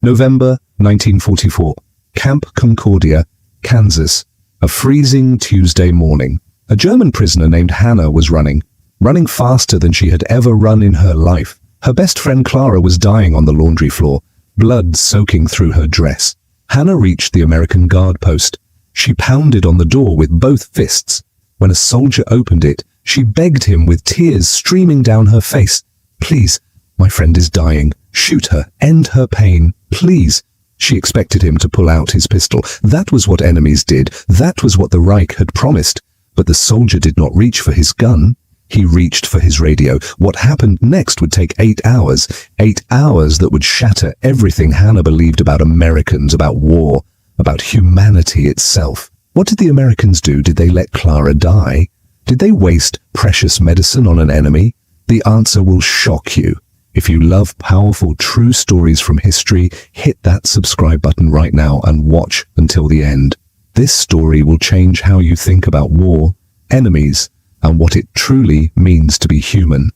November 1944. Camp Concordia, Kansas. A freezing Tuesday morning. A German prisoner named Hannah was running faster than she had ever run in her life. Her best friend Clara was dying on the laundry floor, blood soaking through her dress. Hannah reached the American guard post. She pounded on the door with both fists. When a soldier opened it, she begged him with tears streaming down her face. "Please, my friend is dying. Shoot her. End her pain. Please." She expected him to pull out his pistol. That was what enemies did. That was what the Reich had promised. But the soldier did not reach for his gun. He reached for his radio. What happened next would take 8 hours. 8 hours that would shatter everything Hannah believed about Americans, about war, about humanity itself. What did the Americans do? Did they let Clara die? Did they waste precious medicine on an enemy? The answer will shock you. If you love powerful, true stories from history, hit that subscribe button right now and watch until the end. This story will change how you think about war, enemies, and what it truly means to be human.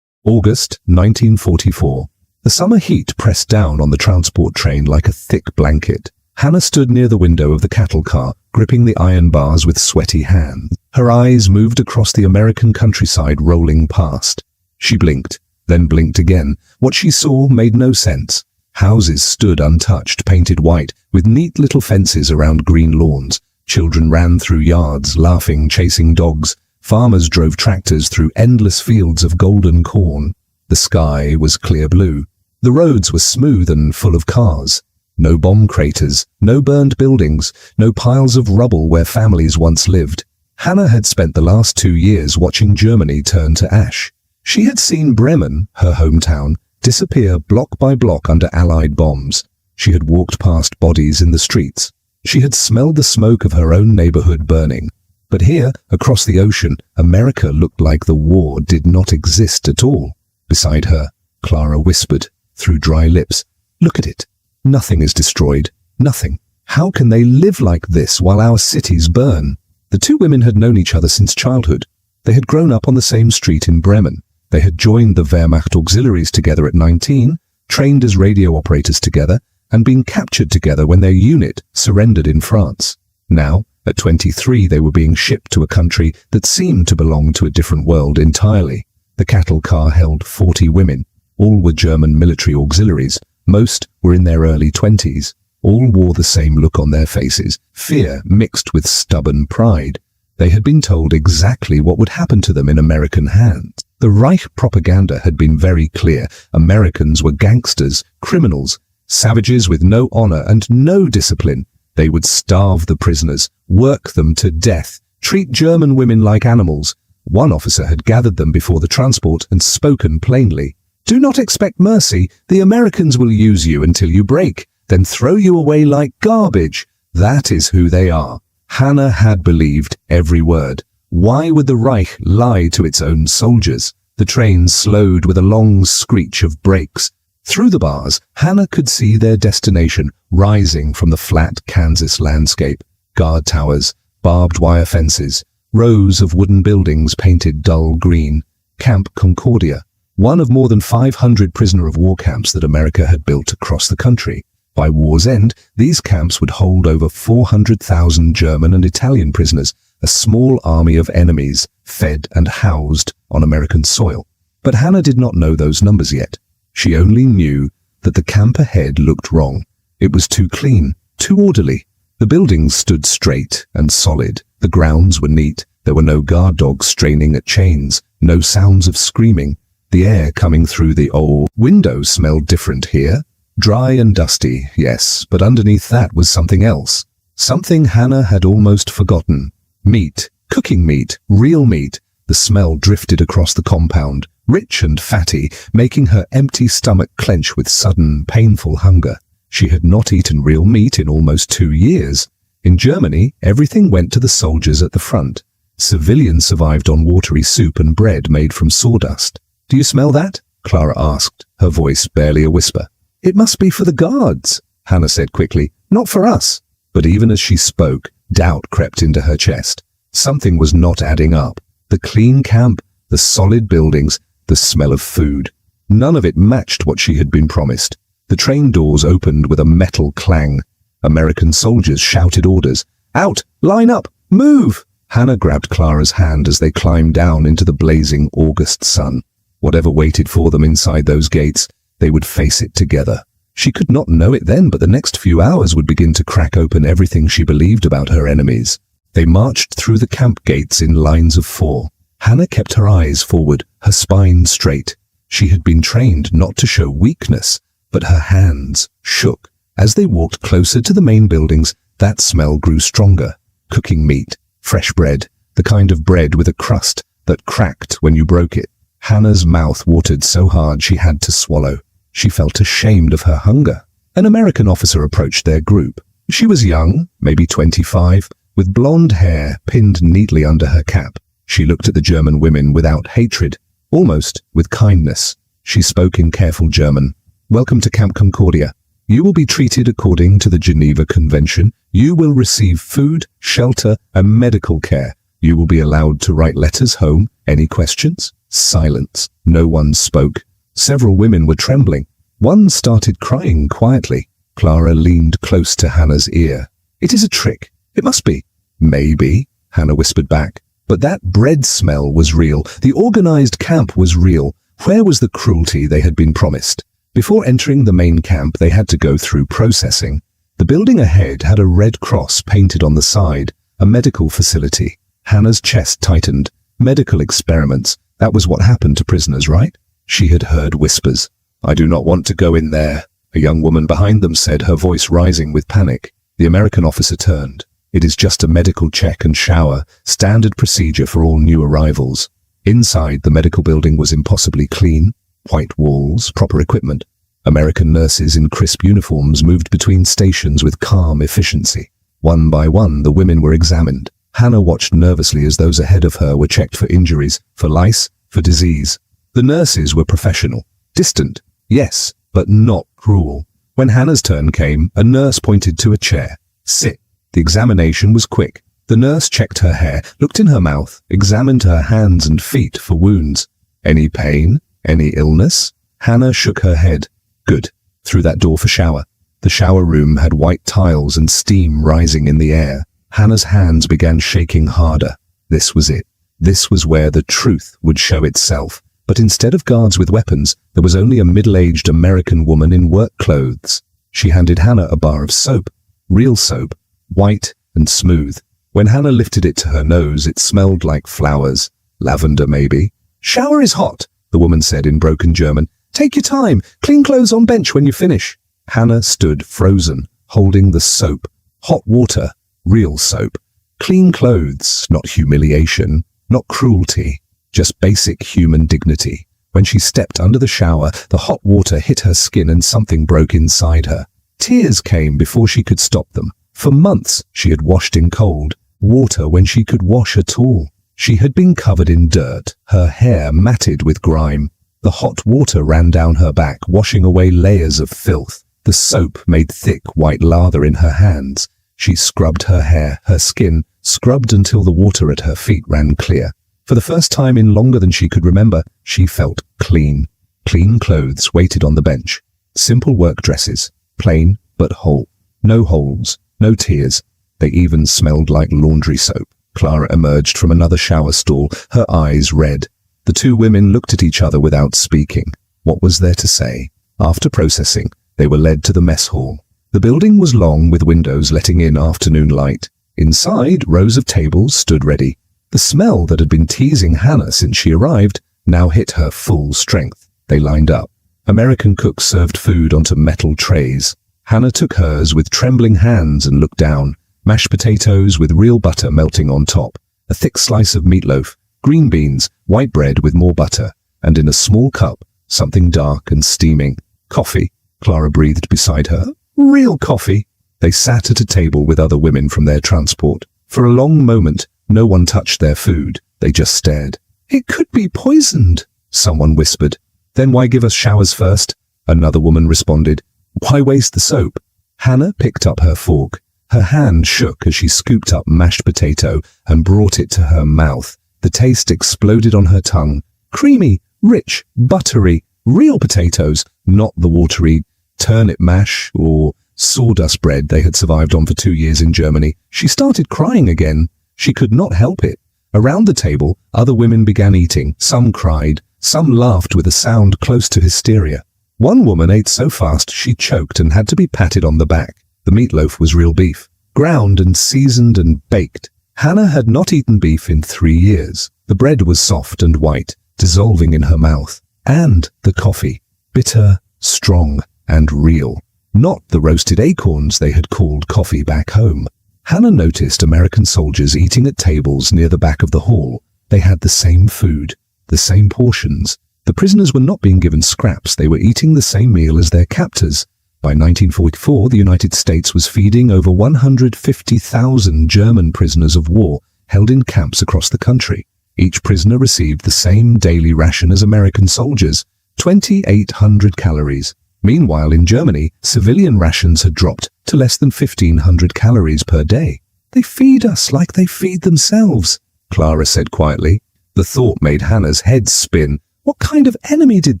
August 1944. The summer heat pressed down on the transport train like a thick blanket. Hannah stood near the window of the cattle car, gripping the iron bars with sweaty hands. Her eyes moved across the American countryside rolling past. She blinked, then blinked again. What she saw made no sense. Houses stood untouched, painted white, with neat little fences around green lawns. Children ran through yards, laughing, chasing dogs. Farmers drove tractors through endless fields of golden corn. The sky was clear blue. The roads were smooth and full of cars. No bomb craters, no burned buildings, no piles of rubble where families once lived. Hannah had spent the last 2 years watching Germany turn to ash. She had seen Bremen, her hometown, disappear block by block under Allied bombs. She had walked past bodies in the streets. She had smelled the smoke of her own neighborhood burning. But here, across the ocean, America looked like the war did not exist at all. Beside her, Clara whispered, through dry lips, "Look at it. Nothing is destroyed. Nothing. How can they live like this while our cities burn?" The two women had known each other since childhood. They had grown up on the same street in Bremen. They had joined the Wehrmacht auxiliaries together at 19, trained as radio operators together, and been captured together when their unit surrendered in France. Now, at 23, they were being shipped to a country that seemed to belong to a different world entirely. The cattle car held 40 women. All were German military auxiliaries. Most were in their early 20s. All wore the same look on their faces, fear mixed with stubborn pride. They had been told exactly what would happen to them in American hands. The Reich propaganda had been very clear. Americans were gangsters, criminals, savages with no honor and no discipline. They would starve the prisoners, work them to death, treat German women like animals. One officer had gathered them before the transport and spoken plainly. "Do not expect mercy. The Americans will use you until you break, then throw you away like garbage. That is who they are." Hannah had believed every word. Why would the Reich lie to its own soldiers? The train slowed with a long screech of brakes. Through the bars, Hannah could see their destination rising from the flat Kansas landscape. Guard towers, barbed wire fences, rows of wooden buildings painted dull green. Camp Concordia, one of more than 500 prisoner of war camps that America had built across the country. By war's end, these camps would hold over 400,000 German and Italian prisoners, a small army of enemies, fed and housed on American soil. But Hannah did not know those numbers yet. She only knew that the camp ahead looked wrong. It was too clean, too orderly. The buildings stood straight and solid. The grounds were neat. There were no guard dogs straining at chains, no sounds of screaming. The air coming through the old windows smelled different here. Dry and dusty, yes, but underneath that was something else. Something Hannah had almost forgotten. Meat, cooking meat, real meat. The smell drifted across the compound, rich and fatty, making her empty stomach clench with sudden, painful hunger. She had not eaten real meat in almost 2 years. In Germany, everything went to the soldiers at the front. Civilians survived on watery soup and bread made from sawdust. "Do you smell that?" Clara asked, her voice barely a whisper. "It must be for the guards," Hannah said quickly. "Not for us." But even as she spoke, doubt crept into her chest. Something was not adding up. The clean camp, the solid buildings, the smell of food. None of it matched what she had been promised. The train doors opened with a metal clang. American soldiers shouted orders. Out! Line up! Move! Hannah grabbed Clara's hand as they climbed down into the blazing August sun. Whatever waited for them inside those gates, they would face it together. She could not know it then, but the next few hours would begin to crack open everything she believed about her enemies. They marched through the camp gates in lines of 4. Hannah kept her eyes forward, her spine straight. She had been trained not to show weakness, but her hands shook. As they walked closer to the main buildings, that smell grew stronger. Cooking meat, fresh bread, the kind of bread with a crust that cracked when you broke it. Hannah's mouth watered so hard she had to swallow. She felt ashamed of her hunger. An American officer approached their group. She was young, maybe 25, with blonde hair pinned neatly under her cap. She looked at the German women without hatred, almost with kindness. She spoke in careful German. Welcome to Camp Concordia. You will be treated according to the Geneva Convention. You will receive food, shelter, and medical care. You will be allowed to write letters home. Any questions? Silence. No one spoke. Several women were trembling. One started crying quietly. Clara leaned close to Hannah's ear. It is a trick. It must be. Maybe, Hannah whispered back. But that bread smell was real. The organized camp was real. Where was the cruelty they had been promised? Before entering the main camp, they had to go through processing. The building ahead had a red cross painted on the side, a medical facility. Hannah's chest tightened. Medical experiments. That was what happened to prisoners, right? She had heard whispers. I do not want to go in there, a young woman behind them said, her voice rising with panic. The American officer turned. It is just a medical check and shower, standard procedure for all new arrivals. Inside, the medical building was impossibly clean. White walls, proper equipment. American nurses in crisp uniforms moved between stations with calm efficiency. One by one, the women were examined. Hannah watched nervously as those ahead of her were checked for injuries, for lice, for disease. The nurses were professional. Distant, yes, but not cruel. When Hannah's turn came, a nurse pointed to a chair. Sit. The examination was quick. The nurse checked her hair, looked in her mouth, examined her hands and feet for wounds. Any pain? Any illness? Hannah shook her head. Good. Through that door for shower. The shower room had white tiles and steam rising in the air. Hannah's hands began shaking harder. This was it. This was where the truth would show itself. But instead of guards with weapons, there was only a middle-aged American woman in work clothes. She handed Hannah a bar of soap. Real soap. White and smooth. When Hannah lifted it to her nose, it smelled like flowers. Lavender, maybe. Shower is hot, the woman said in broken German. Take your time. Clean clothes on bench when you finish. Hannah stood frozen, holding the soap. Hot water. Real soap. Clean clothes, not humiliation, not cruelty. Just basic human dignity. When she stepped under the shower, the hot water hit her skin and something broke inside her. Tears came before she could stop them. For months, she had washed in cold water when she could wash at all. She had been covered in dirt, her hair matted with grime. The hot water ran down her back, washing away layers of filth. The soap made thick white lather in her hands. She scrubbed her hair, her skin, scrubbed until the water at her feet ran clear. For the first time in longer than she could remember, she felt clean. Clean clothes waited on the bench. Simple work dresses, plain but whole. No holes, no tears. They even smelled like laundry soap. Clara emerged from another shower stall, her eyes red. The two women looked at each other without speaking. What was there to say? After processing, they were led to the mess hall. The building was long with windows letting in afternoon light. Inside, rows of tables stood ready. The smell that had been teasing Hannah since she arrived now hit her full strength. They lined up. American cooks served food onto metal trays. Hannah took hers with trembling hands and looked down. Mashed potatoes with real butter melting on top. A thick slice of meatloaf. Green beans, white bread with more butter. And in a small cup, something dark and steaming. Coffee. Clara breathed beside her. Real coffee. They sat at a table with other women from their transport. For a long moment, no one touched their food. They just stared. It could be poisoned, someone whispered. Then why give us showers first? Another woman responded. Why waste the soap? Hannah picked up her fork. Her hand shook as she scooped up mashed potato and brought it to her mouth. The taste exploded on her tongue. Creamy, rich, buttery, real potatoes, not the watery turnip mash, or sawdust bread they had survived on for 2 years in Germany, she started crying again. She could not help it. Around the table, other women began eating. Some cried, some laughed with a sound close to hysteria. One woman ate so fast she choked and had to be patted on the back. The meatloaf was real beef, ground and seasoned and baked. Hannah had not eaten beef in 3 years. The bread was soft and white, dissolving in her mouth. And the coffee, bitter, strong, and real. Not the roasted acorns they had called coffee back home. Hannah noticed American soldiers eating at tables near the back of the hall. They had the same food, the same portions. The prisoners were not being given scraps, they were eating the same meal as their captors. By 1944, the United States was feeding over 150,000 German prisoners of war held in camps across the country. Each prisoner received the same daily ration as American soldiers, 2,800 calories. Meanwhile, in Germany, civilian rations had dropped to less than 1,500 calories per day. "They feed us like they feed themselves," Clara said quietly. The thought made Hannah's head spin. What kind of enemy did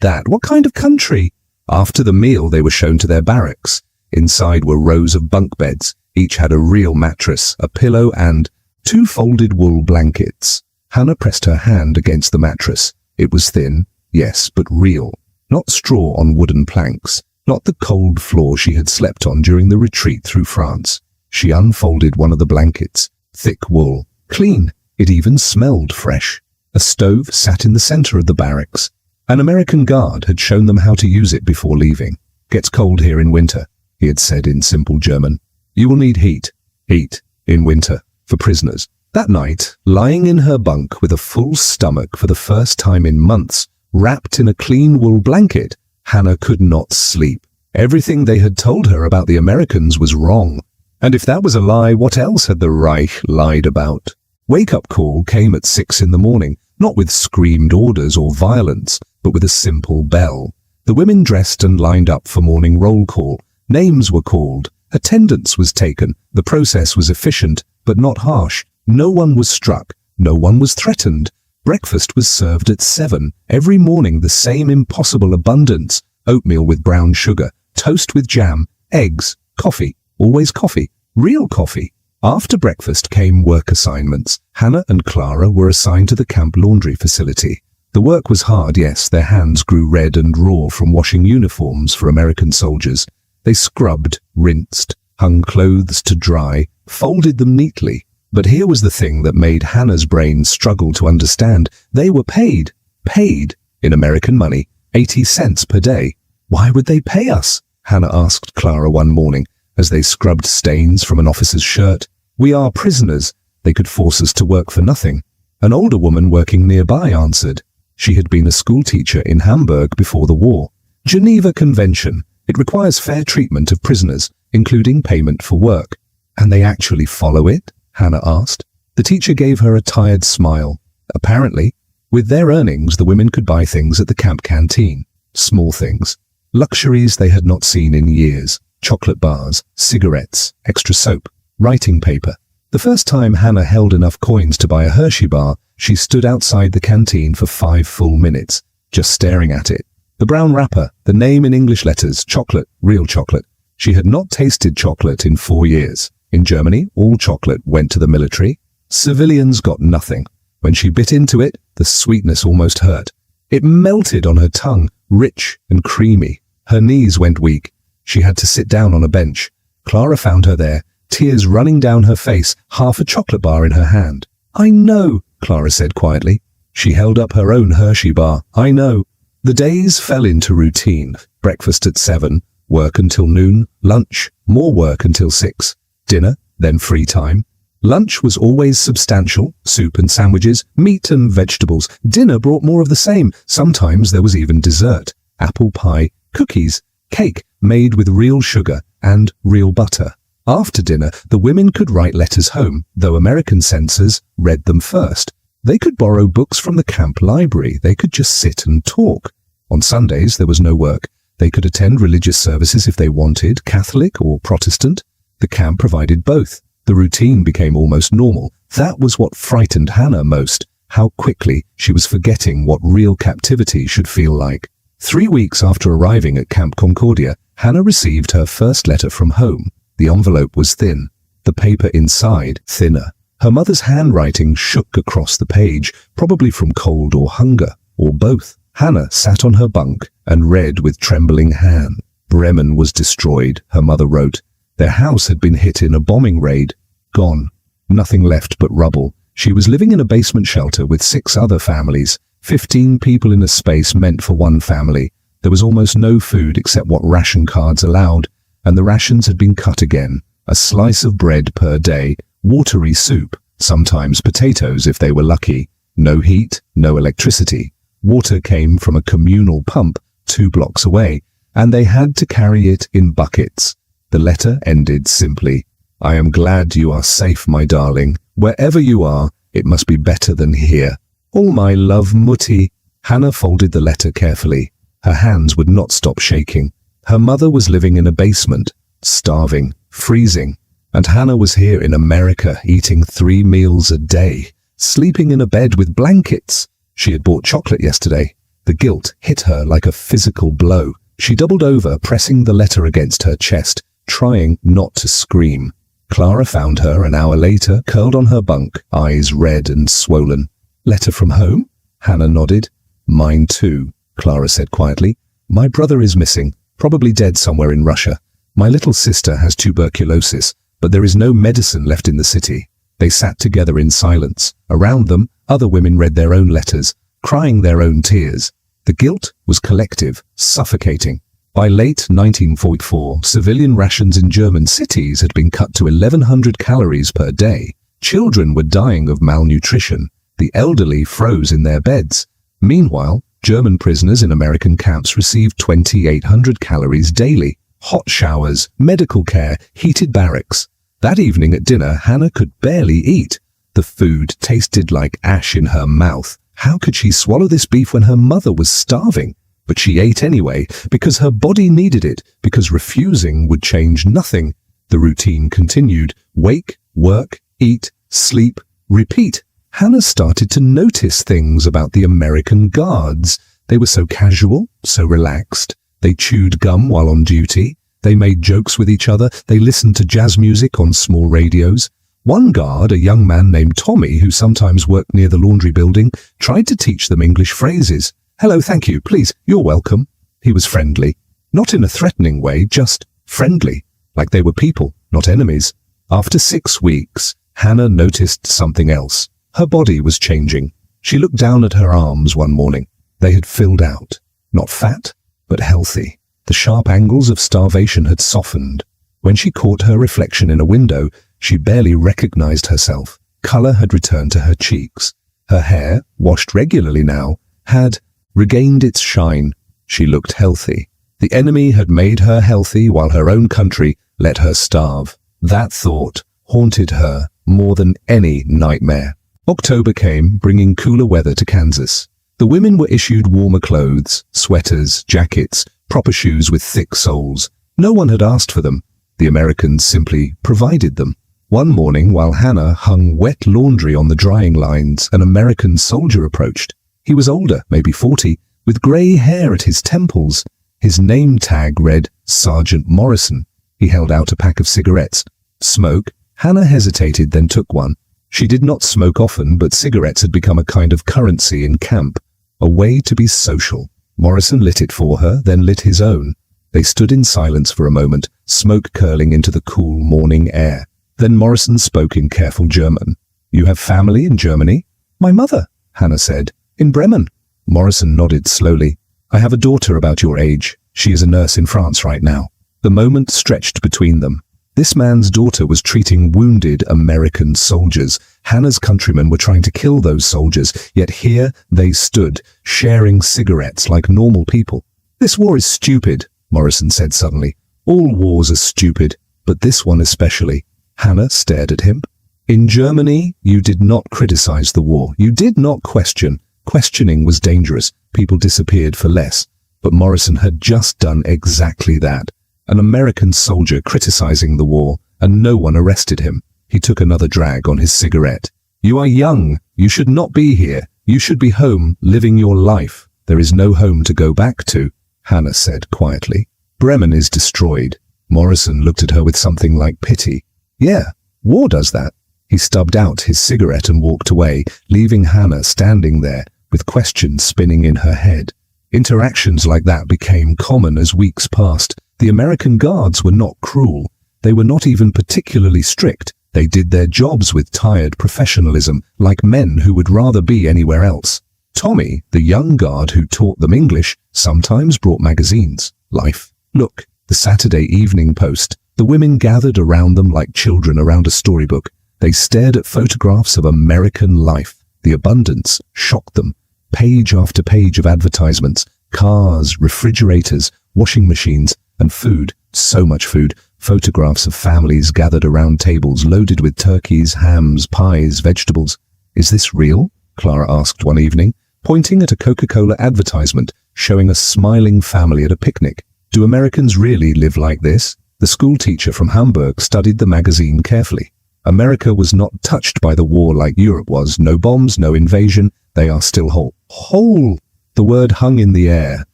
that? What kind of country? After the meal, they were shown to their barracks. Inside were rows of bunk beds. Each had a real mattress, a pillow, and 2 folded wool blankets. Hannah pressed her hand against the mattress. It was thin, yes, but real. Not straw on wooden planks. Not the cold floor she had slept on during the retreat through France. She unfolded one of the blankets. Thick wool. Clean. It even smelled fresh. A stove sat in the center of the barracks. An American guard had shown them how to use it before leaving. "Gets cold here in winter," he had said in simple German. "You will need heat. Heat. In winter. For prisoners." That night, lying in her bunk with a full stomach for the first time in months, wrapped in a clean wool blanket, Hannah could not sleep. Everything they had told her about the Americans was wrong. And if that was a lie, what else had the Reich lied about? Wake-up call came at 6 in the morning, not with screamed orders or violence, but with a simple bell. The women dressed and lined up for morning roll call. Names were called. Attendance was taken. The process was efficient, but not harsh. No one was struck. No one was threatened. Breakfast was served at 7. Every morning the same impossible abundance. Oatmeal with brown sugar, toast with jam, eggs, coffee, always coffee, real coffee. After breakfast came work assignments. Hannah and Clara were assigned to the camp laundry facility. The work was hard, yes, their hands grew red and raw from washing uniforms for American soldiers. They scrubbed, rinsed, hung clothes to dry, folded them neatly. But here was the thing that made Hannah's brain struggle to understand. They were paid. Paid. In American money, 80 cents per day. Why would they pay us? Hannah asked Clara one morning, as they scrubbed stains from an officer's shirt. "We are prisoners. They could force us to work for nothing." An older woman working nearby answered. She had been a schoolteacher in Hamburg before the war. "Geneva Convention. It requires fair treatment of prisoners, including payment for work." "And they actually follow it?" Hannah asked. The teacher gave her a tired smile. Apparently, with their earnings, the women could buy things at the camp canteen. Small things. Luxuries they had not seen in years. Chocolate bars, cigarettes, extra soap, writing paper. The first time Hannah held enough coins to buy a Hershey bar, she stood outside the canteen for 5 full minutes, just staring at it. The brown wrapper, the name in English letters, chocolate, real chocolate. She had not tasted chocolate in 4 years. In Germany, all chocolate went to the military. Civilians got nothing. When she bit into it, the sweetness almost hurt. It melted on her tongue, rich and creamy. Her knees went weak. She had to sit down on a bench. Clara found her there, tears running down her face, half a chocolate bar in her hand. "I know," Clara said quietly. She held up her own Hershey bar. "I know." The days fell into routine. Breakfast at 7, work until noon, lunch, more work until 6. Dinner, then free time. Lunch was always substantial, soup and sandwiches, meat and vegetables. Dinner brought more of the same. Sometimes there was even dessert, apple pie, cookies, cake made with real sugar and real butter. After dinner, the women could write letters home, though American censors read them first. They could borrow books from the camp library. They could just sit and talk. On Sundays, there was no work. They could attend religious services if they wanted, Catholic or Protestant. The camp provided both. The routine became almost normal. That was what frightened Hannah most, how quickly she was forgetting what real captivity should feel like. 3 weeks after arriving at Camp Concordia, Hannah received her first letter from home. The envelope was thin, the paper inside thinner. Her mother's handwriting shook across the page, probably from cold or hunger, or both. Hannah sat on her bunk and read with trembling hand. Bremen was destroyed, her mother wrote. Their house had been hit in a bombing raid. Gone. Nothing left but rubble. She was living in a basement shelter with 6 other families. 15 people in a space meant for one family. There was almost no food except what ration cards allowed, and the rations had been cut again. A slice of bread per day, watery soup, sometimes potatoes if they were lucky. No heat, no electricity. Water came from a communal pump 2 blocks away, and they had to carry it in buckets. The letter ended simply, I am glad you are safe, my darling. Wherever you are, it must be better than here. All my love, Mutti. Hannah folded the letter carefully. Her hands would not stop shaking. Her mother was living in a basement, starving, freezing, and Hannah was here in America eating 3 meals a day, sleeping in a bed with blankets. She had bought chocolate yesterday. The guilt hit her like a physical blow. She doubled over, pressing the letter against her chest, trying not to scream. Clara found her an hour later, curled on her bunk, eyes red and swollen. Letter from home? Hannah nodded. Mine too, Clara said quietly. My brother is missing, probably dead somewhere in Russia. My little sister has tuberculosis, but there is no medicine left in the city. They sat together in silence. Around them, other women read their own letters, crying their own tears. The guilt was collective, suffocating. By late 1944, civilian rations in German cities had been cut to 1,100 calories per day. Children were dying of malnutrition. The elderly froze in their beds. Meanwhile, German prisoners in American camps received 2,800 calories daily. Hot showers, medical care, heated barracks. That evening at dinner, Hannah could barely eat. The food tasted like ash in her mouth. How could she swallow this beef when her mother was starving? But she ate anyway, because her body needed it, because refusing would change nothing. The routine continued. Wake, work, eat, sleep, repeat. Hannah started to notice things about the American guards. They were so casual, so relaxed. They chewed gum while on duty. They made jokes with each other. They listened to jazz music on small radios. One guard, a young man named Tommy, who sometimes worked near the laundry building, tried to teach them English phrases. Hello, thank you, please, you're welcome. He was friendly. Not in a threatening way, just friendly. Like they were people, not enemies. After 6 weeks, Hannah noticed something else. Her body was changing. She looked down at her arms one morning. They had filled out. Not fat, but healthy. The sharp angles of starvation had softened. When she caught her reflection in a window, she barely recognized herself. Color had returned to her cheeks. Her hair, washed regularly now, had regained its shine. She looked healthy. The enemy had made her healthy while her own country let her starve. That thought haunted her more than any nightmare. October came, bringing cooler weather to Kansas. The women were issued warmer clothes, sweaters, jackets, proper shoes with thick soles. No one had asked for them. The Americans simply provided them. One morning, while Hannah hung wet laundry on the drying lines, an American soldier approached. He was older, maybe 40, with grey hair at his temples. His name tag read Sergeant Morrison. He held out a pack of cigarettes. Smoke? Hannah hesitated, then took one. She did not smoke often, but cigarettes had become a kind of currency in camp, a way to be social. Morrison lit it for her, then lit his own. They stood in silence for a moment, smoke curling into the cool morning air. Then Morrison spoke in careful German. You have family in Germany? My mother, Hannah said. In Bremen. Morrison nodded slowly. I have a daughter about your age. She is a nurse in France right now. The moment stretched between them. This man's daughter was treating wounded American soldiers. Hannah's countrymen were trying to kill those soldiers, yet here they stood, sharing cigarettes like normal people. This war is stupid, Morrison said suddenly. All wars are stupid, but this one especially. Hannah stared at him. In Germany, you did not criticize the war. You did not question. Questioning was dangerous. People disappeared for less. But Morrison had just done exactly that. An American soldier criticizing the war, and no one arrested him. He took another drag on his cigarette. You are young. You should not be here. You should be home, living your life. There is no home to go back to, Hannah said quietly. Bremen is destroyed. Morrison looked at her with something like pity. Yeah, war does that. He stubbed out his cigarette and walked away, leaving Hannah standing there with questions spinning in her head. Interactions like that became common as weeks passed. The American guards were not cruel. They were not even particularly strict. They did their jobs with tired professionalism, like men who would rather be anywhere else. Tommy, the young guard who taught them English, sometimes brought magazines. Life, Look, the Saturday Evening Post. The women gathered around them like children around a storybook. They stared at photographs of American life. The abundance shocked them. Page after page of advertisements, cars, refrigerators, washing machines, and food. So much food. Photographs of families gathered around tables loaded with turkeys, hams, pies, vegetables. Is this real? Clara asked one evening, pointing at a Coca-Cola advertisement showing a smiling family at a picnic. Do Americans really live like this? The school teacher from Hamburg studied the magazine carefully. America was not touched by the war like Europe was. No bombs, no invasion. They are still whole. Whole! The word hung in the air.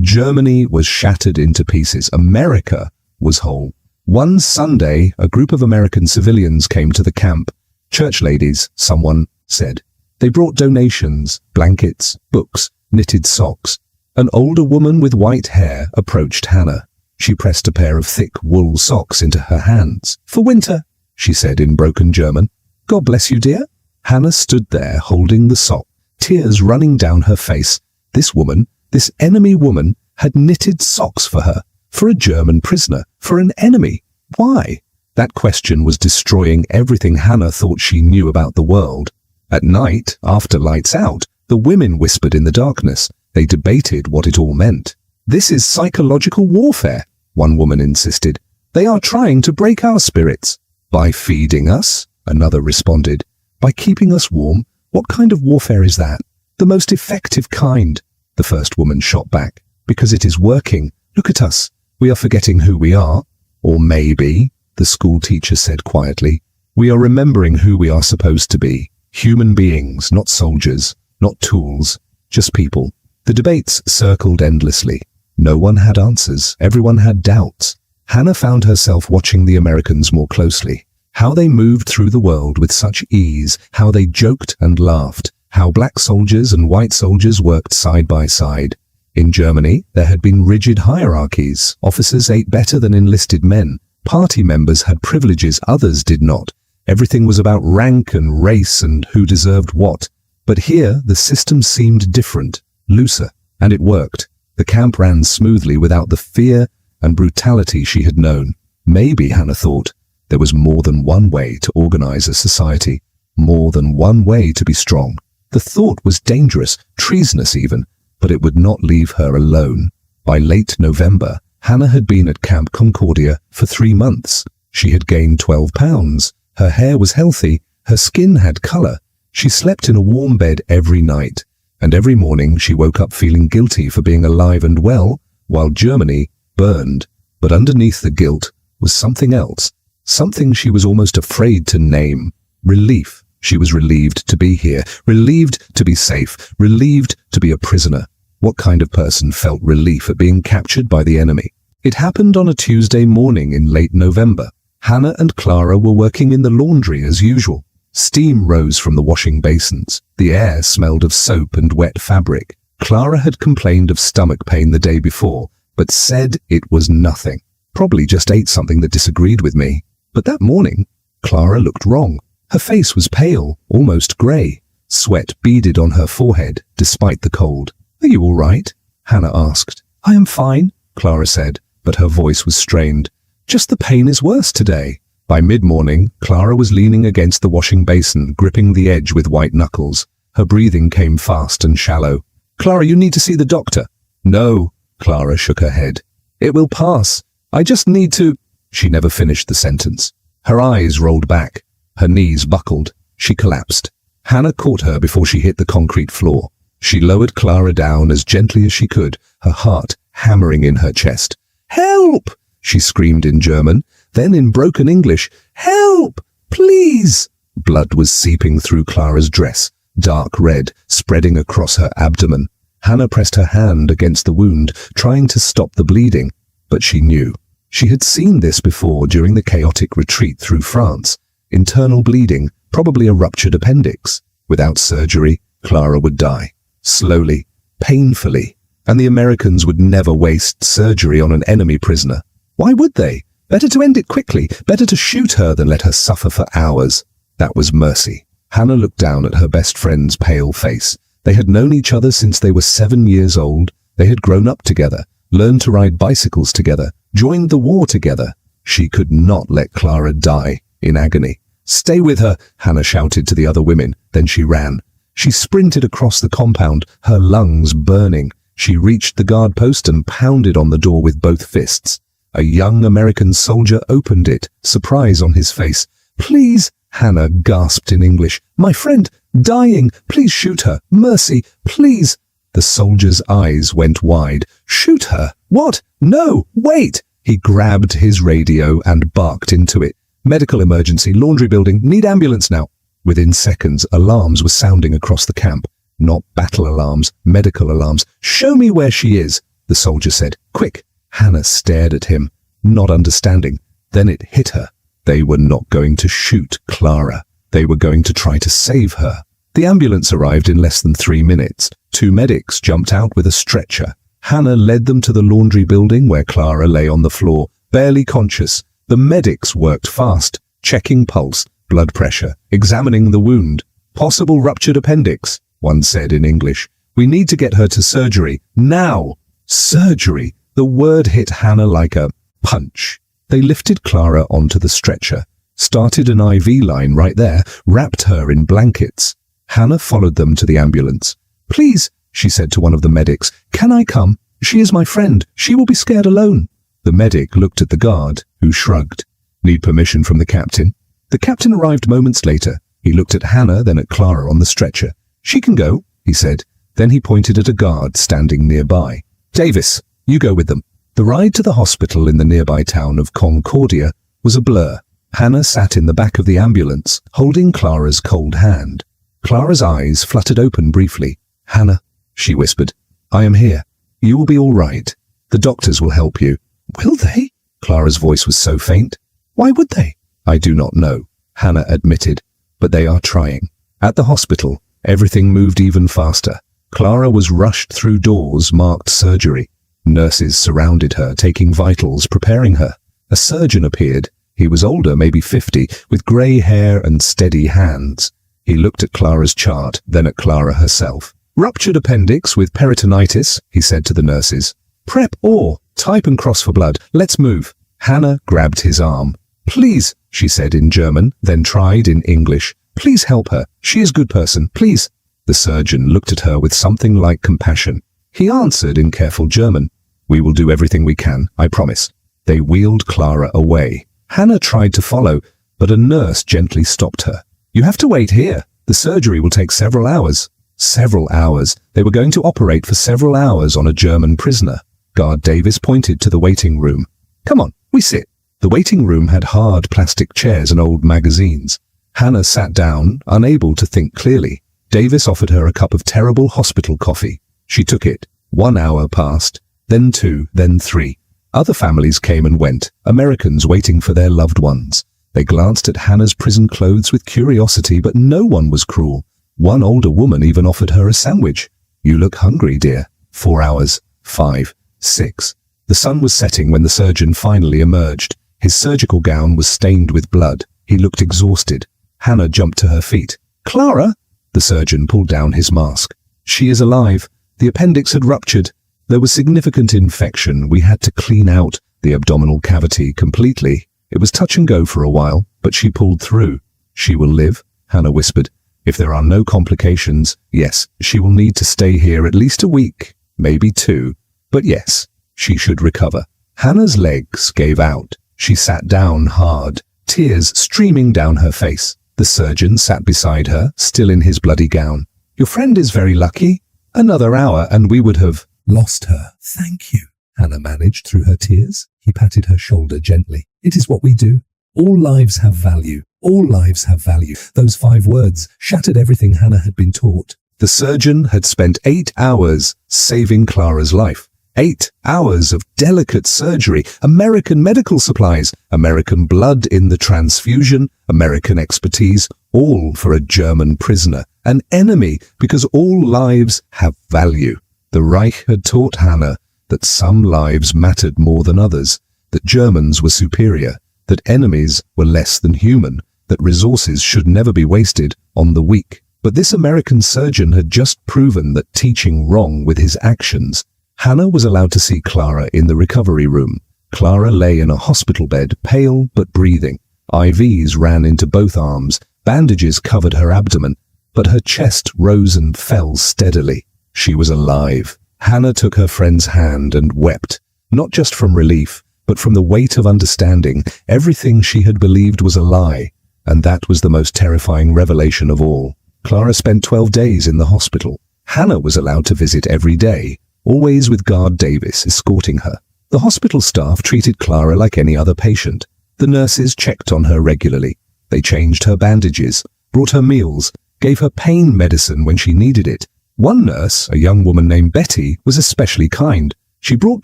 Germany was shattered into pieces. America was whole. One Sunday, a group of American civilians came to the camp. Church ladies, someone said. They brought donations, blankets, books, knitted socks. An older woman with white hair approached Hannah. She pressed a pair of thick wool socks into her hands. For winter, she said in broken German. God bless you, dear. Hannah stood there holding the sock, tears running down her face. This woman, this enemy woman, had knitted socks for her, for a German prisoner, for an enemy. Why? That question was destroying everything Hannah thought she knew about the world. At night, after lights out, the women whispered in the darkness. They debated what it all meant. This is psychological warfare, one woman insisted. They are trying to break our spirits. By feeding us, another responded. By keeping us warm, what kind of warfare is that? The most effective kind, the first woman shot back. Because it is working. Look at us. We are forgetting who we are. Or maybe, the school teacher said quietly, we are remembering who we are supposed to be. Human beings, not soldiers, not tools, just people. The debates circled endlessly. No one had answers. Everyone had doubts. Hannah found herself watching the Americans more closely. How they moved through the world with such ease, how they joked and laughed, how black soldiers and white soldiers worked side by side. In Germany, there had been rigid hierarchies. Officers ate better than enlisted men. Party members had privileges others did not. Everything was about rank and race and who deserved what. But here, the system seemed different, looser, and it worked. The camp ran smoothly without the fear and brutality she had known. Maybe, Hannah thought, there was more than one way to organize a society, more than one way to be strong. The thought was dangerous, treasonous even, but it would not leave her alone. By late November, Hannah had been at Camp Concordia for 3 months. She had gained 12 pounds. Her hair was healthy. Her skin had color. She slept in a warm bed every night, and every morning she woke up feeling guilty for being alive and well, while Germany burned. But underneath the guilt was something else, something she was almost afraid to name. Relief. She was relieved to be here, relieved to be safe, relieved to be a prisoner. What kind of person felt relief at being captured by the enemy? It happened on a Tuesday morning in late November. Hannah and Clara were working in the laundry as usual. Steam rose from the washing basins. The air smelled of soap and wet fabric. Clara had complained of stomach pain the day before, but said it was nothing. Probably just ate something that disagreed with me. But that morning, Clara looked wrong. Her face was pale, almost grey. Sweat beaded on her forehead, despite the cold. Are you all right? Hannah asked. I am fine, Clara said, but her voice was strained. Just the pain is worse today. By mid-morning, Clara was leaning against the washing basin, gripping the edge with white knuckles. Her breathing came fast and shallow. Clara, you need to see the doctor. No, Clara shook her head. It will pass. I just need to... She never finished the sentence. Her eyes rolled back. Her knees buckled. She collapsed. Hannah caught her before she hit the concrete floor. She lowered Clara down as gently as she could, her heart hammering in her chest. Help! She screamed in German. Then in broken English, help! Please! Blood was seeping through Clara's dress, dark red, spreading across her abdomen. Hannah pressed her hand against the wound, trying to stop the bleeding. But she knew. She had seen this before during the chaotic retreat through France. Internal bleeding, probably a ruptured appendix. Without surgery, Clara would die. Slowly, painfully. And the Americans would never waste surgery on an enemy prisoner. Why would they? Better to end it quickly. Better to shoot her than let her suffer for hours. That was mercy. Hannah looked down at her best friend's pale face. They had known each other since they were 7 years old. They had grown up together, learned to ride bicycles together, joined the war together. She could not let Clara die in agony. "Stay with her," Hannah shouted to the other women. Then she ran. She sprinted across the compound, her lungs burning. She reached the guard post and pounded on the door with both fists. A young American soldier opened it, surprise on his face. "Please," Hannah gasped in English. "My friend, dying. Please shoot her. Mercy, please." The soldier's eyes went wide. "Shoot her? What? No, wait!" He grabbed his radio and barked into it. "Medical emergency, laundry building, need ambulance now." Within seconds, alarms were sounding across the camp. Not battle alarms, medical alarms. "Show me where she is," the soldier said. "Quick." Hannah stared at him, not understanding. Then it hit her. They were not going to shoot Clara. They were going to try to save her. The ambulance arrived in less than 3 minutes. 2 medics jumped out with a stretcher. Hannah led them to the laundry building where Clara lay on the floor, barely conscious. The medics worked fast, checking pulse, blood pressure, examining the wound. "Possible ruptured appendix," one said in English. "We need to get her to surgery, now." Surgery. The word hit Hannah like a punch. They lifted Clara onto the stretcher, started an IV line right there, wrapped her in blankets. Hannah followed them to the ambulance. "Please," she said to one of the medics, "can I come? She is my friend. She will be scared alone." The medic looked at the guard, who shrugged. "Need permission from the captain?" The captain arrived moments later. He looked at Hannah, then at Clara on the stretcher. "She can go," he said. Then he pointed at a guard standing nearby. "Davis, you go with them." The ride to the hospital in the nearby town of Concordia was a blur. Hannah sat in the back of the ambulance, holding Clara's cold hand. Clara's eyes fluttered open briefly. "Hannah," she whispered, "I am here. You will be all right. The doctors will help you." "Will they?" Clara's voice was so faint. "Why would they?" "I do not know," Hannah admitted, "but they are trying." At the hospital, everything moved even faster. Clara was rushed through doors marked surgery. Nurses surrounded her, taking vitals, preparing her. A surgeon appeared. He was older, maybe 50, with grey hair and steady hands. He looked at Clara's chart, then at Clara herself. "Ruptured appendix with peritonitis," he said to the nurses. "Prep or type and cross for blood. Let's move." Hannah grabbed his arm. "Please," she said in German, then tried in English. "Please help her. She is a good person. Please." The surgeon looked at her with something like compassion. He answered in careful German. "We will do everything we can, I promise." They wheeled Clara away. Hannah tried to follow, but a nurse gently stopped her. "You have to wait here. The surgery will take several hours." Several hours. They were going to operate for several hours on a German prisoner. Guard Davis pointed to the waiting room. "Come on, we sit." The waiting room had hard plastic chairs and old magazines. Hannah sat down, unable to think clearly. Davis offered her a cup of terrible hospital coffee. She took it. 1 hour passed, then 2, then 3. Other families came and went, Americans waiting for their loved ones. They glanced at Hannah's prison clothes with curiosity, but no one was cruel. One older woman even offered her a sandwich. "You look hungry, dear." 4 hours, 5, 6. The sun was setting when the surgeon finally emerged. His surgical gown was stained with blood. He looked exhausted. Hannah jumped to her feet. "Clara?" The surgeon pulled down his mask. "She is alive. The appendix had ruptured. There was significant infection. We had to clean out the abdominal cavity completely. It was touch and go for a while, but she pulled through." "She will live," Hannah whispered. "If there are no complications, yes, she will need to stay here at least a week, maybe 2. But yes, she should recover." Hannah's legs gave out. She sat down hard, tears streaming down her face. The surgeon sat beside her, still in his bloody gown. "Your friend is very lucky. Another hour and we would have lost her." "Thank you," Hannah managed through her tears. He patted her shoulder gently. "It is what we do. All lives have value. All lives have value." Those 5 words shattered everything Hannah had been taught. The surgeon had spent 8 hours saving Clara's life. 8 hours of delicate surgery, American medical supplies, American blood in the transfusion, American expertise, all for a German prisoner, an enemy, because all lives have value. The Reich had taught Hannah that some lives mattered more than others, that Germans were superior, that enemies were less than human, that resources should never be wasted on the weak. But this American surgeon had just proven that teaching wrong with his actions. Hannah was allowed to see Clara in the recovery room. Clara lay in a hospital bed, pale but breathing. IVs ran into both arms, bandages covered her abdomen, but her chest rose and fell steadily. She was alive. Hannah took her friend's hand and wept, not just from relief, but from the weight of understanding. Everything she had believed was a lie, and that was the most terrifying revelation of all. Clara spent 12 days in the hospital. Hannah was allowed to visit every day, always with guard Davis escorting her. The hospital staff treated Clara like any other patient. The nurses checked on her regularly. They changed her bandages, brought her meals, gave her pain medicine when she needed it. One nurse, a young woman named Betty, was especially kind. She brought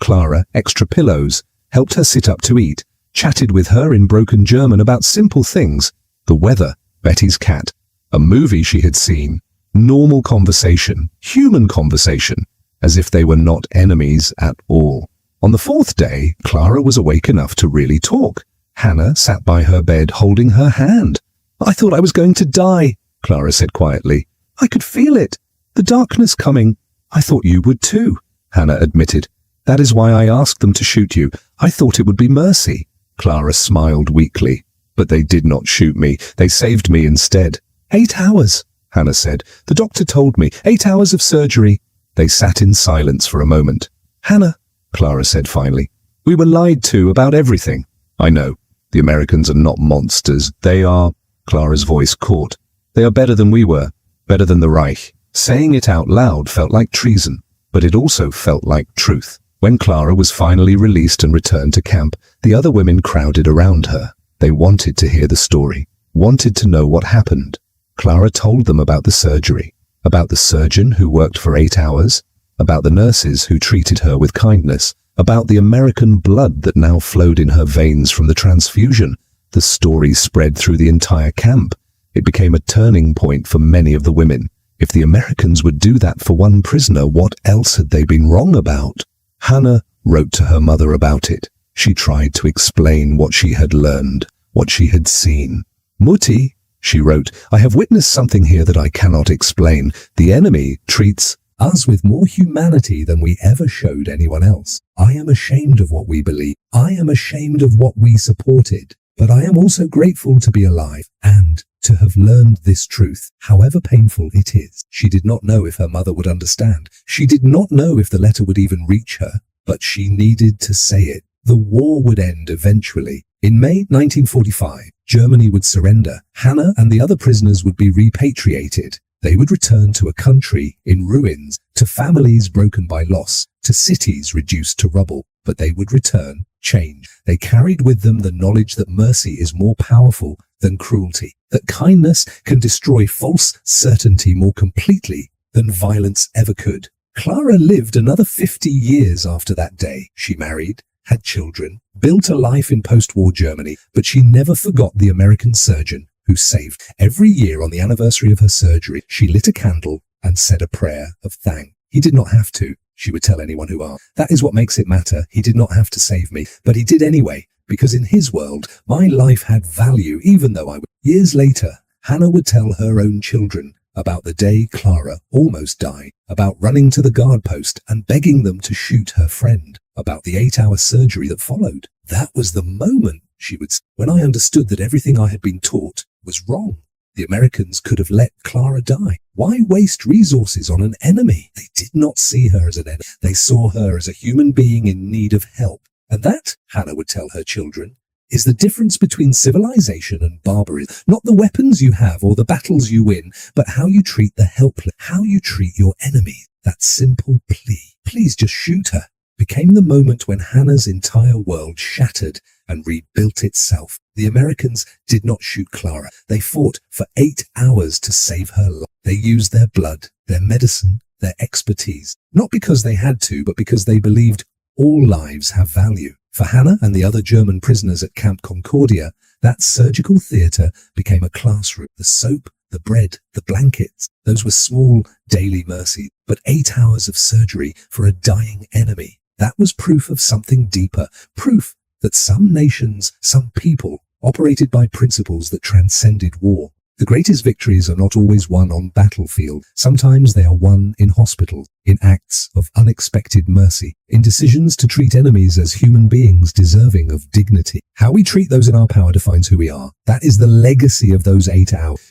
Clara extra pillows, helped her sit up to eat, chatted with her in broken German about simple things. The weather, Betty's cat, a movie she had seen, normal conversation, human conversation, as if they were not enemies at all. On the 4th day, Clara was awake enough to really talk. Hannah sat by her bed holding her hand. "I thought I was going to die," Clara said quietly. "I could feel it. The darkness coming. I thought you would too," Hannah admitted. "That is why I asked them to shoot you. I thought it would be mercy." Clara smiled weakly. "But they did not shoot me. They saved me instead." 8 hours, Hannah said. "The doctor told me. 8 hours of surgery." They sat in silence for a moment. "Hannah," Clara said finally, "we were lied to about everything." "I know. The Americans are not monsters. They are," Clara's voice caught. "They are better than we were. Better than the Reich." Saying it out loud felt like treason, but it also felt like truth. When Clara was finally released and returned to camp, the other women crowded around her. They wanted to hear the story, wanted to know what happened. Clara told them about the surgery, about the surgeon who worked for 8 hours, about the nurses who treated her with kindness, about the American blood that now flowed in her veins from the transfusion. The story spread through the entire camp. It became a turning point for many of the women. If the Americans would do that for one prisoner, what else had they been wrong about? Hannah wrote to her mother about it. She tried to explain what she had learned, what she had seen. "Mutti," she wrote, "I have witnessed something here that I cannot explain. The enemy treats us with more humanity than we ever showed anyone else. I am ashamed of what we believe. I am ashamed of what we supported. But I am also grateful to be alive and to have learned this truth, however painful it is." She did not know if her mother would understand. She did not know if the letter would even reach her, but she needed to say it. The war would end eventually. In May 1945, Germany would surrender. Hannah and the other prisoners would be repatriated. They would return to a country in ruins, to families broken by loss, to cities reduced to rubble. But they would return, changed. They carried with them the knowledge that mercy is more powerful than cruelty, that kindness can destroy false certainty more completely than violence ever could. Clara lived another 50 years after that day. She married, had children, built a life in post-war Germany, but she never forgot the American surgeon who saved. Every year on the anniversary of her surgery, she lit a candle and said a prayer of thanks. "He did not have to," she would tell anyone who asked. "That is what makes it matter. He did not have to save me, but he did anyway, because in his world, my life had value even though I was." Years later, Hannah would tell her own children about the day Clara almost died, about running to the guard post and begging them to shoot her friend, about the 8-hour surgery that followed. "That was the moment," she would say, "when I understood that everything I had been taught was wrong. The Americans could have let Clara die. Why waste resources on an enemy?" They did not see her as an enemy. They saw her as a human being in need of help. And that, Hannah would tell her children, is the difference between civilization and barbarism. Not the weapons you have or the battles you win, but how you treat the helpless, how you treat your enemy. That simple plea, "Please just shoot her," became the moment when Hannah's entire world shattered and rebuilt itself. The Americans did not shoot Clara. They fought for 8 hours to save her life. They used their blood, their medicine, their expertise. Not because they had to, but because they believed all lives have value. For Hannah and the other German prisoners at Camp Concordia, that surgical theatre became a classroom. The soap, the bread, the blankets, those were small daily mercies. But 8 hours of surgery for a dying enemy, that was proof of something deeper. Proof that some nations, some people, operated by principles that transcended war. The greatest victories are not always won on battlefield. Sometimes they are won in hospitals, in acts of unexpected mercy, in decisions to treat enemies as human beings deserving of dignity. How we treat those in our power defines who we are. That is the legacy of those 8 hours.